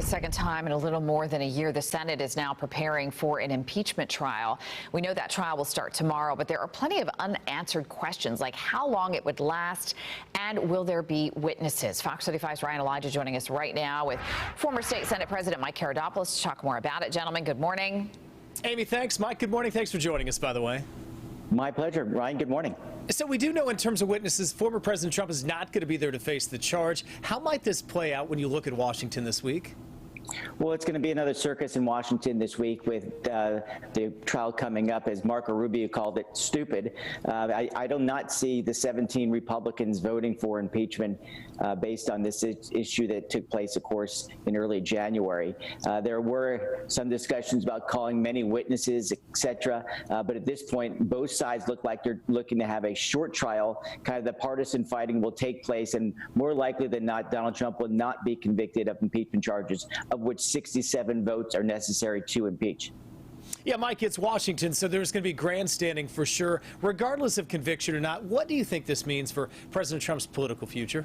second time in a little more than a year, the Senate is now preparing for an impeachment trial. We know that trial will start tomorrow, but there are plenty of unanswered questions, like how long it would last and will there be witnesses? Fox 35's Ryan Elijah joining us right now with former State Senate President Mike Haridopolos to talk more about it. Gentlemen, good morning. Amy, thanks. Mike, good morning. Thanks for joining us, by the way. My pleasure. Ryan, good morning. So we do know in terms of witnesses, former President Trump is not going to be there to face the charge. How might this play out when you look at Washington this week? Well, it's going to be another circus in Washington this week with the trial coming up, as Marco Rubio called it, stupid. I do not see the 17 Republicans voting for impeachment based on this issue that took place, of course, in early January. There were some discussions about calling many witnesses, etc. But at this point, both sides look like they're looking to have a short trial. Kind of the partisan fighting will take place, and more likely than not, Donald Trump will not be convicted of impeachment charges, of which 67 votes are necessary to impeach. Yeah, Mike, it's Washington, so there's going to be grandstanding for sure. Regardless of conviction or not, what do you think this means for President Trump's political future?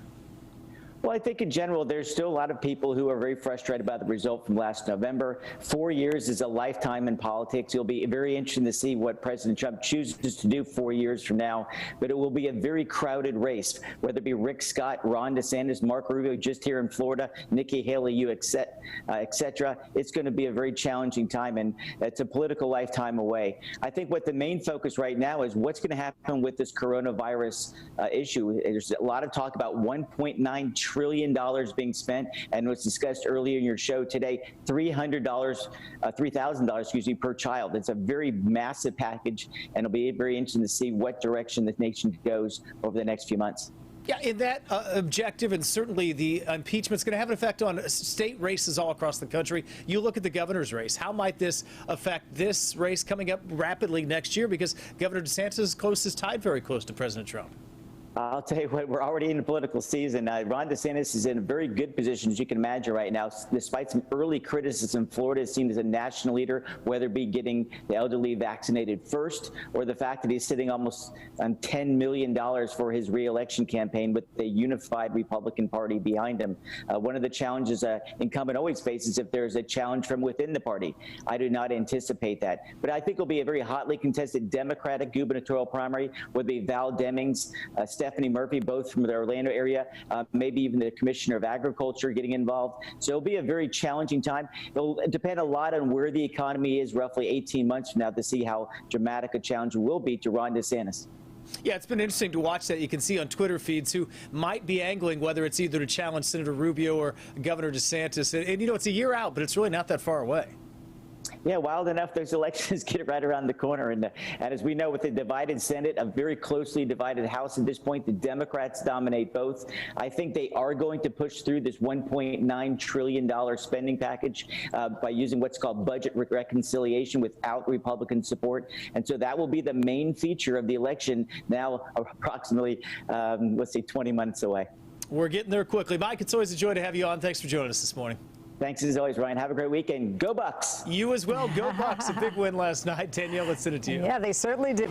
Well, I think in general, there's still a lot of people who are very frustrated about the result from last November. 4 years is a lifetime in politics. It'll be very interesting to see what President Trump chooses to do 4 years from now. But it will be a very crowded race, whether it be Rick Scott, Ron DeSantis, Marco Rubio just here in Florida, Nikki Haley, you, et cetera. It's going to be a very challenging time, and it's a political lifetime away. I think what the main focus right now is what's going to happen with this coronavirus issue. There's a lot of talk about $1.9 trillion being spent, and was discussed earlier in your show today, $3,000 per child. It's a very massive package, and it'll be very interesting to see what direction the nation goes over the next few months. Yeah, in that objective, and certainly the impeachment's going to have an effect on state races all across the country. You look at the governor's race. How might this affect this race coming up rapidly next year? Because Governor DeSantis is tied very close to President Trump. I'll tell you what, we're already in the political season. Ron DeSantis is in a very good position, as you can imagine right now. Despite some early criticism, Florida is seen as a national leader, whether it be getting the elderly vaccinated first or the fact that he's sitting almost on $10 million for his reelection campaign with the unified Republican Party behind him. One of the challenges incumbent always faces if there's a challenge from within the party. I do not anticipate that. But I think it'll be a very hotly contested Democratic gubernatorial primary, whether it be Val Demings, Stephanie Murphy, both from the Orlando area, maybe even the Commissioner of Agriculture getting involved. So it'll be a very challenging time. It'll depend a lot on where the economy is roughly 18 months from now to see how dramatic a challenge it will be to Ron DeSantis. Yeah, it's been interesting to watch that. You can see on Twitter feeds who might be angling, whether it's either to challenge Senator Rubio or Governor DeSantis. And you know, it's a year out, but it's really not that far away. Yeah, wild enough, those elections get right around the corner. And as we know, with the divided Senate, a very closely divided House at this point, the Democrats dominate both. I think they are going to push through this $1.9 trillion spending package by using what's called budget reconciliation without Republican support. And so that will be the main feature of the election now, approximately, let's say, 20 months away. We're getting there quickly. Mike, it's always a joy to have you on. Thanks for joining us this morning. Thanks as always, Ryan. Have a great weekend. Go Bucks. You as well. Go Bucks. A big win last night. Danielle, let's send it to you. Yeah, they certainly did.